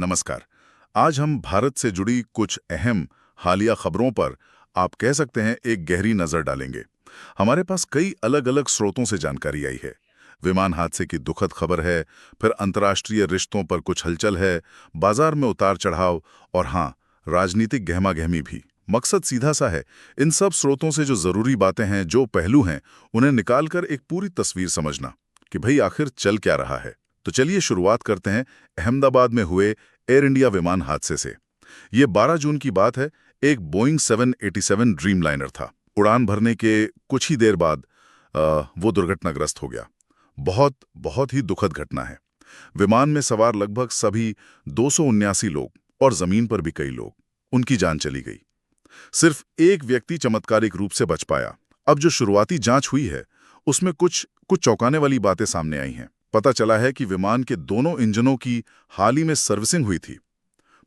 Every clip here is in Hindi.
नमस्कार। आज हम भारत से जुड़ी कुछ अहम हालिया खबरों पर आप कह सकते हैं एक गहरी नजर डालेंगे। हमारे पास कई अलग-अलग स्रोतों से जानकारी आई है। विमान हादसे की दुखद खबर है, फिर अंतर्राष्ट्रीय रिश्तों पर कुछ हलचल है, बाजार में उतार-चढ़ाव और हाँ, राजनीतिक गहमा-गहमी भी। मकसद सीधा सा है, इन सब स्रोतों से जो जरूरी बातें हैं, जो पहलू हैं, उन्हें निकालकर एक पूरी तस्वीर समझना कि भाई आखिर चल क्या रहा है। तो चलिए शुरुआत करते हैं अहमदाबाद में हुए एयर इंडिया विमान हादसे से। ये 12 जून की बात है। एक बोइंग 787 ड्रीमलाइनर था। उड़ान भरने के कुछ ही देर बाद वो दुर्घटनाग्रस्त हो गया। बहुत बहुत ही दुखद घटना है। विमान में सवार लगभग सभी 279 लोग और जमीन पर भी कई लोग, उनकी जान चली गई। सिर्फ एक व्यक्ति चमत्कारिक रूप से बच पाया। अब जो शुरुआती जांच हुई है उसमें कुछ चौंकाने वाली बातें सामने आई हैं। पता चला है कि विमान के दोनों इंजनों की हाल ही में सर्विसिंग हुई थी।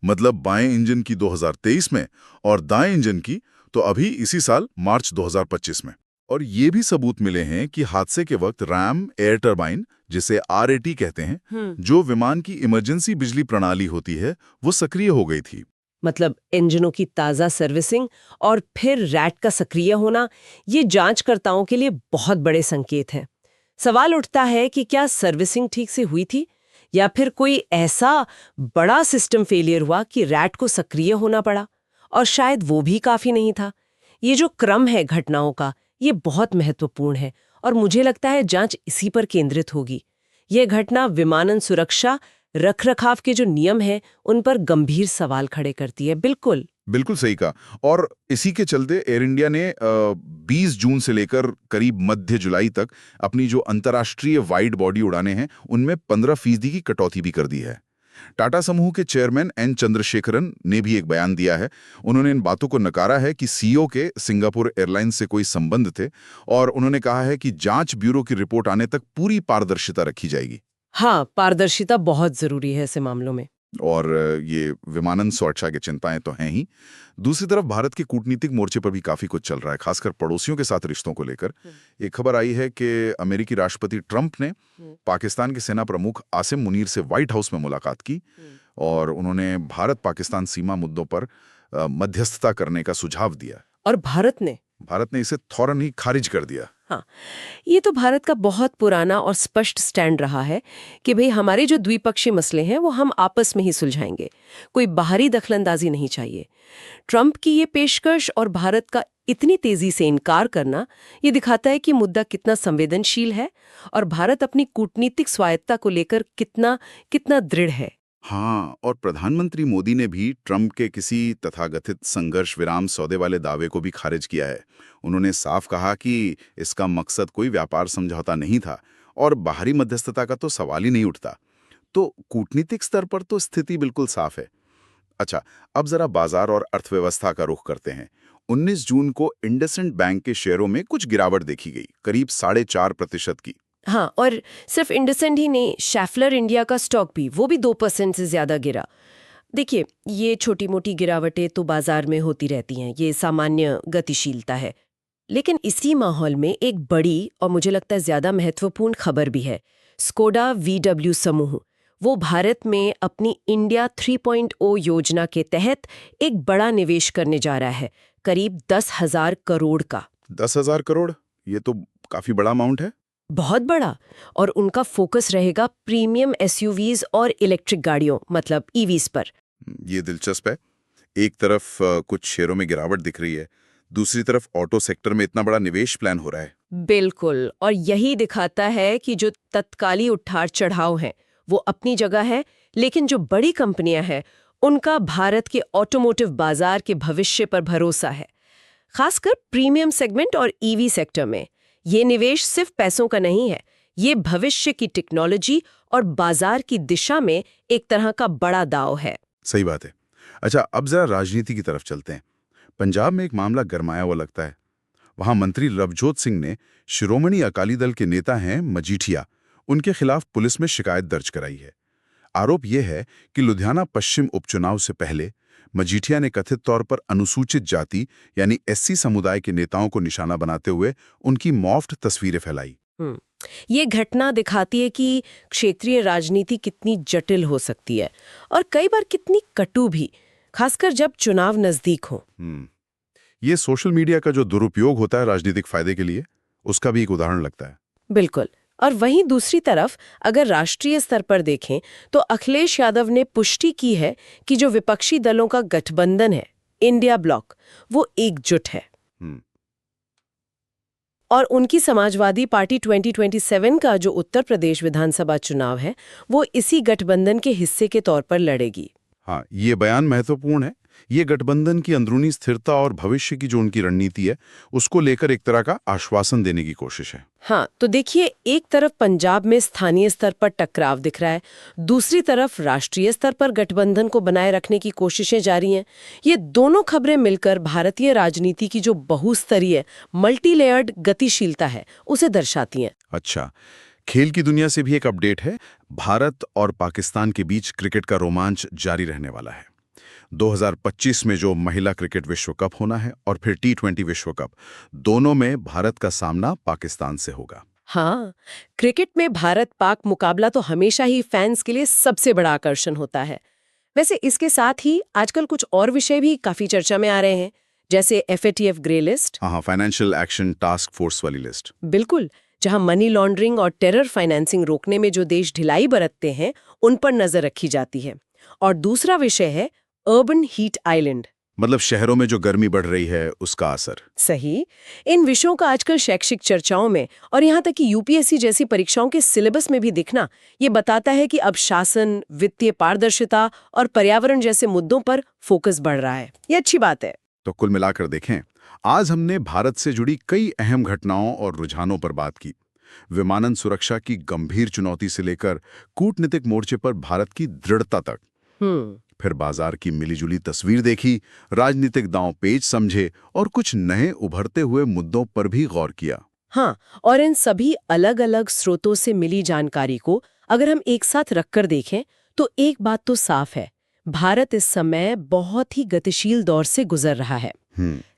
मतलब बाएं इंजन की 2023 में और दाएं इंजन की तो अभी इसी साल मार्च 2025 में। और ये भी सबूत मिले हैं कि हादसे के वक्त रैम एयर टरबाइन, जिसे RAT कहते हैं, जो विमान की इमरजेंसी बिजली प्रणाली होती है, वो सक्रिय हो गई थी। मतलब इंजनों की ताज़ा सर्विसिंग और फिर रैट का सक्रिय होना, ये जांचकर्ताओं के लिए बहुत बड़े संकेत हैं। सवाल उठता है कि क्या सर्विसिंग ठीक से हुई थी या फिर कोई ऐसा बड़ा सिस्टम फेलियर हुआ कि रैट को सक्रिय होना पड़ा, और शायद वो भी काफी नहीं था। ये जो क्रम है घटनाओं का, ये बहुत महत्वपूर्ण है और मुझे लगता है जांच इसी पर केंद्रित होगी। यह घटना विमानन सुरक्षा रखरखाव के जो नियम हैं उन पर गंभीर सवाल खड़े करती है। बिल्कुल बिल्कुल सही कहा। और इसी के चलते एयर इंडिया ने 20 जून से लेकर करीब मध्य जुलाई तक अपनी जो अंतर्राष्ट्रीय वाइड बॉडी उड़ानें हैं उनमें 15% की कटौती भी कर दी है। टाटा समूह के चेयरमैन एन चंद्रशेखरन ने भी एक बयान दिया है। उन्होंने इन बातों को नकारा है कि CEO के सिंगापुर एयरलाइंस से कोई संबंध थे, और उन्होंने कहा है कि जांच ब्यूरो की रिपोर्ट आने तक पूरी पारदर्शिता रखी जाएगी। हाँ, पारदर्शिता बहुत जरूरी है ऐसे मामलों में। और ये विमानन सुरक्षा की चिंताएं तो हैं ही। दूसरी तरफ भारत के कूटनीतिक मोर्चे पर भी काफी कुछ चल रहा है, खासकर पड़ोसियों के साथ रिश्तों को लेकर। एक खबर आई है कि अमेरिकी राष्ट्रपति ट्रंप ने पाकिस्तान के सेना प्रमुख आसिम मुनीर से व्हाइट हाउस में मुलाकात की और उन्होंने भारत पाकिस्तान सीमा मुद्दों पर मध्यस्थता करने का सुझाव दिया। और भारत ने इसे फौरन ही खारिज कर दिया। हाँ, ये तो भारत का बहुत पुराना और स्पष्ट स्टैंड रहा है कि भाई हमारे जो द्विपक्षीय मसले हैं वो हम आपस में ही सुलझाएंगे, कोई बाहरी दखलंदाजी नहीं चाहिए। ट्रंप की ये पेशकश और भारत का इतनी तेजी से इनकार करना, ये दिखाता है कि मुद्दा कितना संवेदनशील है और भारत अपनी कूटनीतिक स्वायत्ता को लेकर कितना दृढ़ है। हाँ, और प्रधानमंत्री मोदी ने भी ट्रंप के किसी तथाकथित संघर्ष विराम सौदे वाले दावे को भी खारिज किया है। उन्होंने साफ कहा कि इसका मकसद कोई व्यापार समझौता नहीं था और बाहरी मध्यस्थता का तो सवाल ही नहीं उठता। तो कूटनीतिक स्तर पर तो स्थिति बिल्कुल साफ है। अच्छा, अब जरा बाजार और अर्थव्यवस्था का रुख करते हैं। 19 जून को इंडसइंड बैंक के शेयरों में कुछ गिरावट देखी गई, करीब 4.5% की। हाँ, और सिर्फ इंडसइंड ही नहीं, शैफलर इंडिया का स्टॉक भी, वो भी 2% से ज्यादा गिरा। देखिए, ये छोटी मोटी गिरावटें तो बाजार में होती रहती हैं, ये सामान्य गतिशीलता है। लेकिन इसी माहौल में एक बड़ी और मुझे लगता है ज्यादा महत्वपूर्ण खबर भी है। स्कोडा VW समूह, वो भारत में अपनी इंडिया 3.0 योजना के तहत एक बड़ा निवेश करने जा रहा है, करीब 10,000 करोड़ का। 10,000 करोड़, ये तो काफी बड़ा अमाउंट है। बहुत बड़ा। और उनका फोकस रहेगा प्रीमियम SUVs और इलेक्ट्रिक गाड़ियों, मतलब EVs पर। ये दिलचस्प है। एक तरफ कुछ शेयरों में गिरावट दिख रही है, दूसरी तरफ ऑटो सेक्टर में इतना बड़ा निवेश प्लान हो रहा है। बिल्कुल, और यही दिखाता है कि जो तत्काली उठार चढ़ाव हैं वो अपनी जगह है, लेकिन जो बड़ी कंपनियां हैं उनका भारत के ऑटोमोटिव बाजार के भविष्य पर भरोसा है, खासकर प्रीमियम सेगमेंट और EV सेक्टर में। ये निवेश सिर्फ पैसों का नहीं है, ये भविष्य की टेक्नोलॉजी और बाजार की दिशा में एक तरह का बड़ा दांव है। सही बात है। अच्छा, अब जरा राजनीति की तरफ चलते हैं। पंजाब में एक मामला गरमाया हुआ लगता है। वहां मंत्री लवजोत सिंह ने शिरोमणि अकाली दल के नेता हैं मजीठिया, उनके खिलाफ पुलिस में शिकायत दर्ज कराई है। आरोप यह है कि लुधियाना पश्चिम उपचुनाव से पहले मजीठिया ने कथित तौर पर अनुसूचित जाति यानी SC समुदाय के नेताओं को निशाना बनाते हुए उनकी मॉफ्ड तस्वीरें फैलाई। ये घटना दिखाती है कि क्षेत्रीय राजनीति कितनी जटिल हो सकती है और कई बार कितनी कटु भी, खासकर जब चुनाव नजदीक हो। ये सोशल मीडिया का जो दुरुपयोग होता है राजनीतिक फायदे के लिए, उसका भी एक उदाहरण लगता है। बिल्कुल। और वहीं दूसरी तरफ अगर राष्ट्रीय स्तर पर देखें तो अखिलेश यादव ने पुष्टि की है कि जो विपक्षी दलों का गठबंधन है, इंडिया ब्लॉक, वो एकजुट है। और उनकी समाजवादी पार्टी 2027 का जो उत्तर प्रदेश विधानसभा चुनाव है, वो इसी गठबंधन के हिस्से के तौर पर लड़ेगी। हाँ, ये बयान महत्वपूर्ण है। ये गठबंधन की अंदरूनी स्थिरता और भविष्य की जो उनकी रणनीति है, उसको लेकर एक तरह का आश्वासन देने की कोशिश है। हाँ, तो देखिए, एक तरफ पंजाब में स्थानीय स्तर पर टकराव दिख रहा है, दूसरी तरफ राष्ट्रीय स्तर पर गठबंधन को बनाए रखने की कोशिशें जारी हैं। ये दोनों खबरें मिलकर भारतीय राजनीति की जो बहुस्तरीय मल्टी लेयर्ड गतिशीलता है, उसे दर्शाती हैं। अच्छा, खेल की दुनिया से भी एक अपडेट है। भारत और पाकिस्तान के बीच क्रिकेट का रोमांच जारी रहने वाला है। 2025 में जो महिला क्रिकेट विश्व कप होना है और फिर T20 विश्व कप, दोनों में भारत का सामना पाकिस्तान से होगा। हाँ, क्रिकेट में भारत पाक मुकाबला तो हमेशा ही फैंस के लिए सबसे बड़ा आकर्षण होता है। वैसे इसके साथ ही आजकल कुछ और विषय भी काफी चर्चा में आ रहे हैं, जैसे FATF ग्रे लिस्ट। हाँ, फाइनेंशियल एक्शन टास्क फोर्स वाली लिस्ट। बिल्कुल, जहां मनी लॉन्ड्रिंग और टेरर फाइनेंसिंग रोकने में जो देश ढिलाई बरतते हैं, उन पर नजर रखी जाती है। और दूसरा विषय है अर्बन हीट आइलैंड, मतलब शहरों में जो गर्मी बढ़ रही है, उसका असर। सही। इन विषयों का आजकल शैक्षिक चर्चाओं में और यहाँ तक कि UPSC जैसी परीक्षाओं के सिलेबस में भी दिखना, ये बताता है कि अब शासन, वित्तीय पारदर्शिता और पर्यावरण जैसे मुद्दों पर फोकस बढ़ रहा है। ये अच्छी बात है। तो कुल मिलाकर देखें, आज हमने भारत से जुड़ी कई अहम घटनाओं और रुझानों पर बात की। विमानन सुरक्षा की गंभीर चुनौती से लेकर कूटनीतिक मोर्चे पर भारत की दृढ़ता तक। फिर बाजार की मिलीजुली तस्वीर देखी, राजनीतिक दांव-पेच समझे और कुछ नए उभरते हुए मुद्दों पर भी गौर किया। हाँ, और इन सभी अलग-अलग स्रोतों से मिली जानकारी को अगर हम एक साथ रखकर देखें तो एक बात तो साफ है, भारत इस समय बहुत ही गतिशील दौर से गुजर रहा है।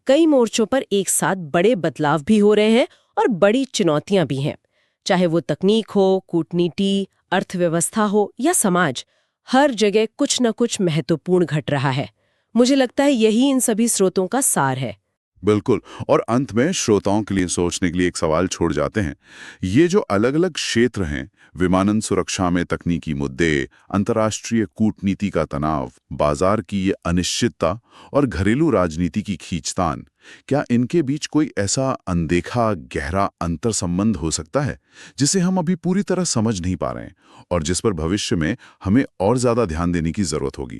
कई मोर्चों पर एक साथ बड़े बदलाव भी हो रहे हैं और बड़ी चुनौतियां भी हैं, चाहे वो तकनीक हो, कूटनीति, अर्थव्यवस्था हो या समाज। हर जगह कुछ न कुछ महत्वपूर्ण घट रहा है। मुझे लगता है यही इन सभी स्रोतों का सार है। बिल्कुल। और अंत में श्रोताओं के लिए सोचने के लिए एक सवाल छोड़ जाते हैं। ये जो अलग-अलग क्षेत्र हैं, विमानन सुरक्षा में तकनीकी मुद्दे, अंतर्राष्ट्रीय कूटनीति का तनाव, बाजार की ये अनिश्चितता और घरेलू राजनीति की खींचतान, क्या इनके बीच कोई ऐसा अनदेखा गहरा अंतर संबंध हो सकता है जिसे हम अभी पूरी तरह समझ नहीं पा रहे हैं और जिस पर भविष्य में हमें और ज्यादा ध्यान देने की जरूरत होगी?